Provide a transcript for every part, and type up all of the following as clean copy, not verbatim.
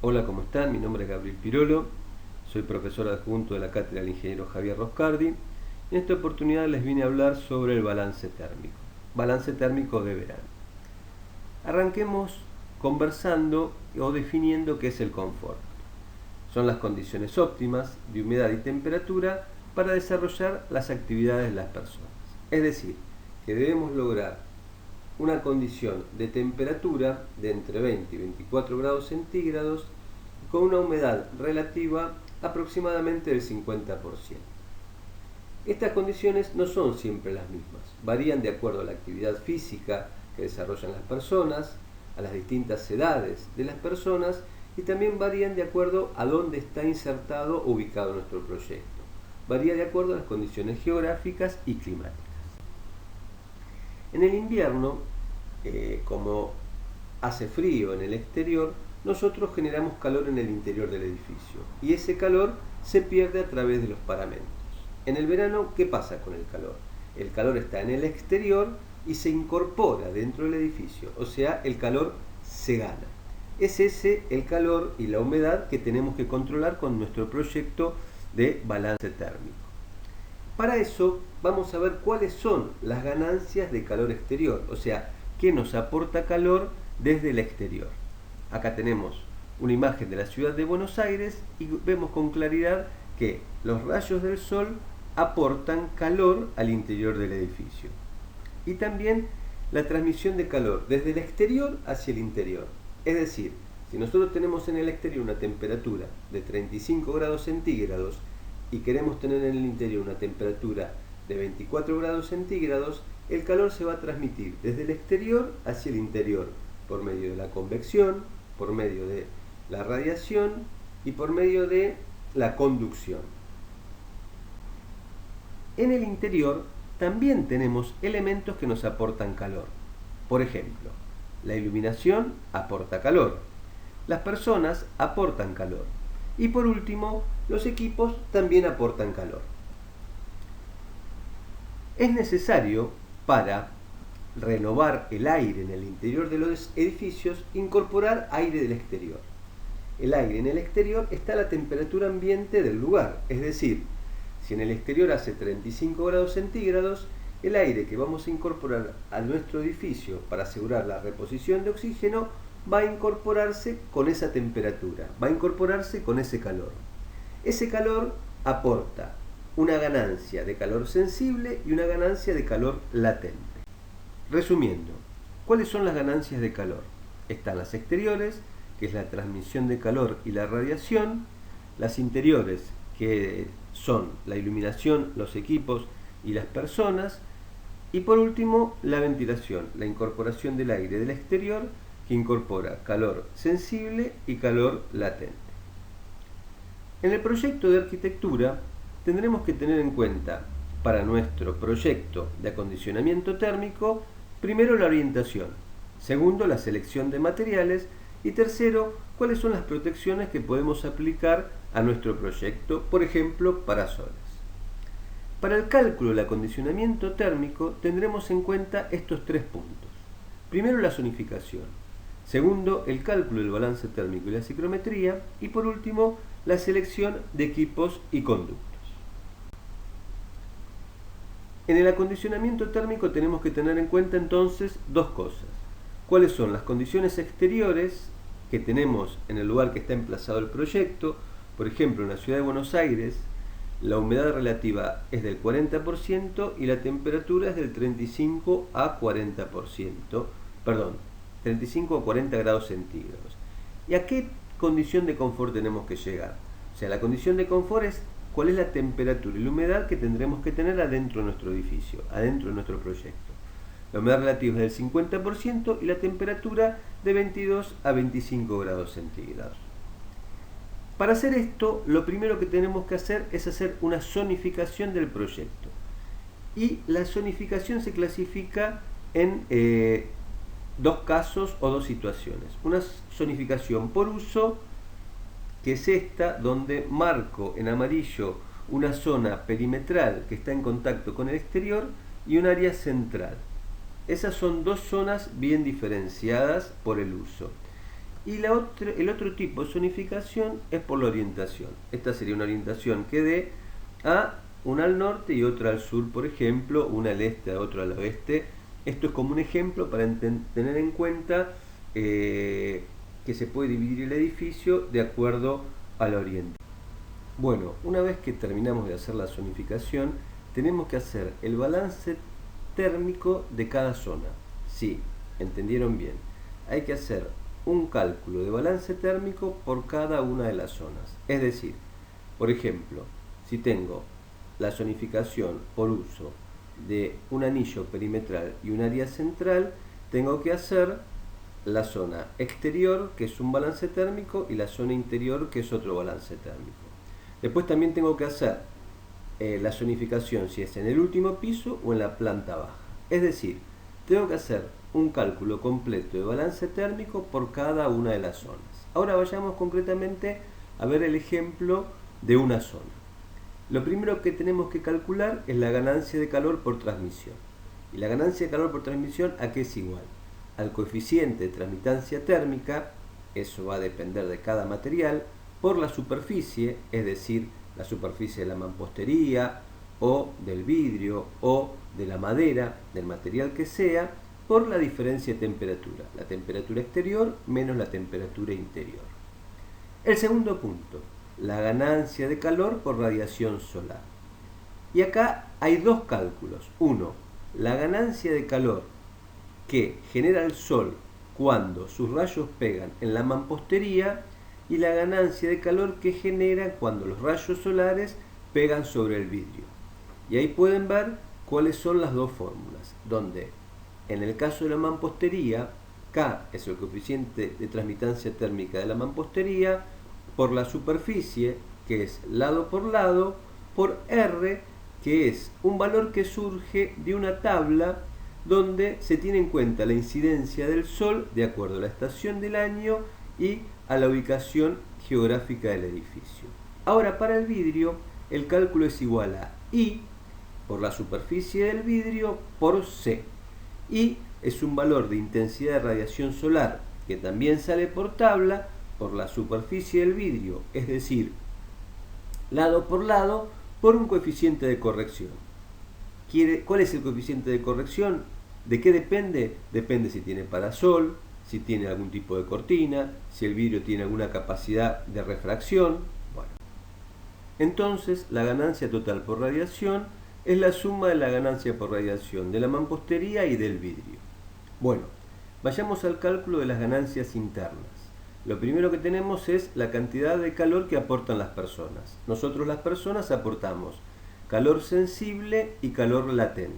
Hola, ¿cómo están? Mi nombre es Gabriel Pirolo, soy profesor adjunto de la cátedra del ingeniero Javier Roscardi. En esta oportunidad les vine a hablar sobre el balance térmico de verano. Arranquemos conversando o definiendo qué es el confort. Son las condiciones óptimas de humedad y temperatura para desarrollar las actividades de las personas. Es decir, que debemos lograr una condición de temperatura de entre 20 y 24 grados centígrados con una humedad relativa aproximadamente del 50%. Estas condiciones no son siempre las mismas, varían de acuerdo a la actividad física que desarrollan las personas, a las distintas edades de las personas y también varían de acuerdo a dónde está insertado o ubicado nuestro proyecto. Varía de acuerdo a las condiciones geográficas y climáticas. En el invierno, como hace frío en el exterior, nosotros generamos calor en el interior del edificio y ese calor se pierde a través de los paramentos. En el verano, ¿qué pasa con el calor? El calor está en el exterior y se incorpora dentro del edificio, o sea, el calor se gana. Es ese el calor y la humedad que tenemos que controlar con nuestro proyecto de balance térmico. Para eso vamos a ver cuáles son las ganancias de calor exterior, o sea, qué nos aporta calor desde el exterior. Acá tenemos una imagen de la ciudad de Buenos Aires y vemos con claridad que los rayos del sol aportan calor al interior del edificio. Y también la transmisión de calor desde el exterior hacia el interior. Es decir, si nosotros tenemos en el exterior una temperatura de 35 grados centígrados y queremos tener en el interior una temperatura de 24 grados centígrados, el calor se va a transmitir desde el exterior hacia el interior por medio de la convección, por medio de la radiación y por medio de la conducción. En el interior también tenemos elementos que nos aportan calor. Por ejemplo, la iluminación aporta calor, las personas aportan calor y por último, los equipos también aportan calor. Es necesario para renovar el aire en el interior de los edificios, incorporar aire del exterior. El aire en el exterior está a la temperatura ambiente del lugar, es decir, si en el exterior hace 35 grados centígrados, el aire que vamos a incorporar a nuestro edificio para asegurar la reposición de oxígeno va a incorporarse con esa temperatura, va a incorporarse con ese calor. Ese calor aporta una ganancia de calor sensible y una ganancia de calor latente. Resumiendo, ¿cuáles son las ganancias de calor? Están las exteriores, que es la transmisión de calor y la radiación, las interiores, que son la iluminación, los equipos y las personas, y por último la ventilación, la incorporación del aire del exterior que incorpora calor sensible y calor latente. En el proyecto de arquitectura tendremos que tener en cuenta para nuestro proyecto de acondicionamiento térmico, primero la orientación, segundo la selección de materiales y tercero cuáles son las protecciones que podemos aplicar a nuestro proyecto, por ejemplo, parasoles. Para el cálculo del acondicionamiento térmico tendremos en cuenta estos tres puntos. Primero la zonificación, segundo el cálculo del balance térmico y la ciclometría y por último la selección de equipos y conductos. En el acondicionamiento térmico tenemos que tener en cuenta entonces dos cosas. ¿Cuáles son las condiciones exteriores que tenemos en el lugar que está emplazado el proyecto? Por ejemplo, en la ciudad de Buenos Aires, la humedad relativa es del 40% y la temperatura es del 35 a 40%, 35 a 40 grados centígrados. ¿Y a qué condición de confort tenemos que llegar? O sea, la condición de confort es cuál es la temperatura y la humedad que tendremos que tener adentro de nuestro edificio, adentro de nuestro proyecto. La humedad relativa es del 50% y la temperatura de 22 a 25 grados centígrados. Para hacer esto, lo primero que tenemos que hacer es hacer una zonificación del proyecto. Y la zonificación se clasifica en dos casos o dos situaciones. Una zonificación por uso, que es esta, donde marco en amarillo una zona perimetral que está en contacto con el exterior y un área central. Esas son dos zonas bien diferenciadas por el uso. Y el otro tipo de zonificación es por la orientación. Esta sería una orientación que dé a una al norte y otra al sur, por ejemplo, una al este, otra al oeste. Esto es como un ejemplo para tener en cuenta que se puede dividir el edificio de acuerdo a la orientación. Bueno, una vez que terminamos de hacer la zonificación, tenemos que hacer el balance térmico de cada zona. Sí, entendieron bien. Hay que hacer un cálculo de balance térmico por cada una de las zonas. Es decir, por ejemplo, si tengo la zonificación por uso de un anillo perimetral y un área central, tengo que hacer la zona exterior, que es un balance térmico, y la zona interior, que es otro balance térmico. Después también tengo que hacer la zonificación si es en el último piso o en la planta baja. Es decir, tengo que hacer un cálculo completo de balance térmico por cada una de las zonas. Ahora vayamos concretamente a ver el ejemplo de una zona. Lo primero que tenemos que calcular es la ganancia de calor por transmisión. Y la ganancia de calor por transmisión, ¿a qué es igual? Al coeficiente de transmitancia térmica, eso va a depender de cada material, por la superficie, es decir, la superficie de la mampostería o del vidrio o de la madera, del material que sea, por la diferencia de temperatura, la temperatura exterior menos la temperatura interior. El segundo punto, la ganancia de calor por radiación solar. Y acá hay dos cálculos. Uno, la ganancia de calor que genera el sol cuando sus rayos pegan en la mampostería y la ganancia de calor que genera cuando los rayos solares pegan sobre el vidrio. Y ahí pueden ver cuáles son las dos fórmulas, donde en el caso de la mampostería, K es el coeficiente de transmitancia térmica de la mampostería, por la superficie, que es lado por lado, por R, que es un valor que surge de una tabla donde se tiene en cuenta la incidencia del sol de acuerdo a la estación del año y a la ubicación geográfica del edificio. Ahora, para el vidrio, el cálculo es igual a I por la superficie del vidrio por C. I es un valor de intensidad de radiación solar que también sale por tabla por la superficie del vidrio, es decir, lado por lado, por un coeficiente de corrección. ¿Cuál es el coeficiente de corrección? ¿De qué depende? Depende si tiene parasol, si tiene algún tipo de cortina, si el vidrio tiene alguna capacidad de refracción. Bueno, entonces la ganancia total por radiación es la suma de la ganancia por radiación de la mampostería y del vidrio. Bueno, vayamos al cálculo de las ganancias internas. Lo primero que tenemos es la cantidad de calor que aportan las personas. Nosotros las personas aportamos calor sensible y calor latente.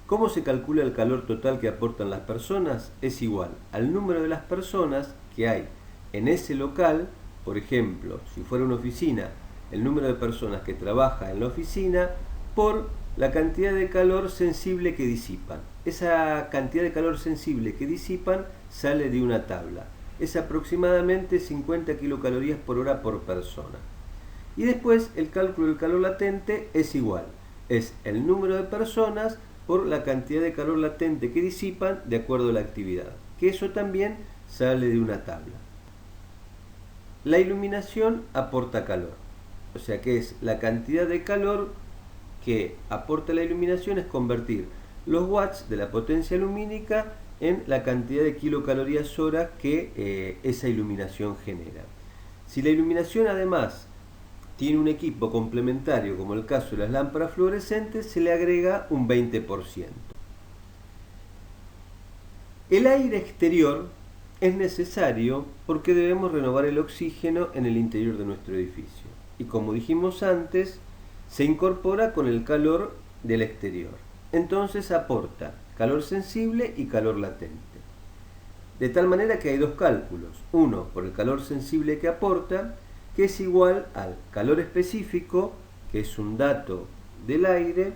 ¿Cómo se calcula el calor total que aportan las personas? Es igual al número de las personas que hay en ese local. Por ejemplo, si fuera una oficina, el número de personas que trabaja en la oficina por la cantidad de calor sensible que disipan. Esa cantidad de calor sensible que disipan sale de una tabla. Es aproximadamente 50 kilocalorías por hora por persona. Y después el cálculo del calor latente es igual. Es el número de personas por la cantidad de calor latente que disipan de acuerdo a la actividad. Que eso también sale de una tabla. La iluminación aporta calor. O sea que es la cantidad de calor que aporta la iluminación, es convertir los watts de la potencia lumínica en la cantidad de kilocalorías hora que esa iluminación genera. Si la iluminación además tiene un equipo complementario, como el caso de las lámparas fluorescentes, se le agrega un 20%. El aire exterior es necesario porque debemos renovar el oxígeno en el interior de nuestro edificio. Y como dijimos antes, se incorpora con el calor del exterior. Entonces aporta calor sensible y calor latente. De tal manera que hay dos cálculos. Uno por el calor sensible que aporta, que es igual al calor específico, que es un dato del aire,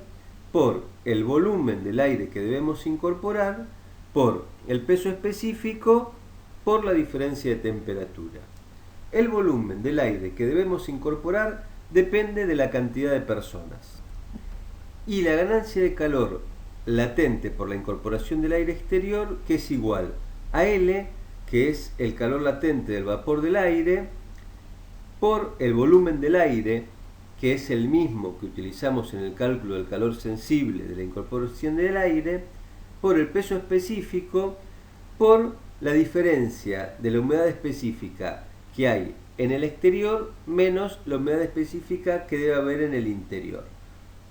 por el volumen del aire que debemos incorporar, por el peso específico, por la diferencia de temperatura. El volumen del aire que debemos incorporar depende de la cantidad de personas. Y la ganancia de calor latente por la incorporación del aire exterior, que es igual a L, que es el calor latente del vapor del aire, por el volumen del aire, que es el mismo que utilizamos en el cálculo del calor sensible de la incorporación del aire, por el peso específico, por la diferencia de la humedad específica que hay en el exterior menos la humedad específica que debe haber en el interior.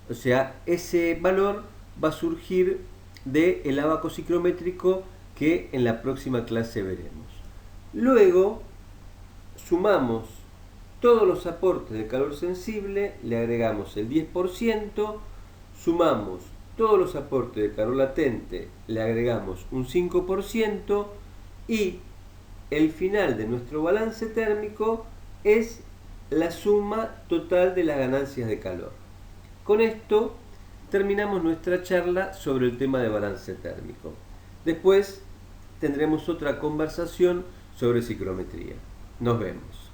O sea, ese valor va a surgir del ábaco ciclométrico que en la próxima clase veremos. Luego sumamos todos los aportes de calor sensible, le agregamos el 10%, sumamos todos los aportes de calor latente, le agregamos un 5% y el final de nuestro balance térmico es la suma total de las ganancias de calor. Con esto terminamos nuestra charla sobre el tema de balance térmico. Después tendremos otra conversación sobre ciclometría. Nos vemos.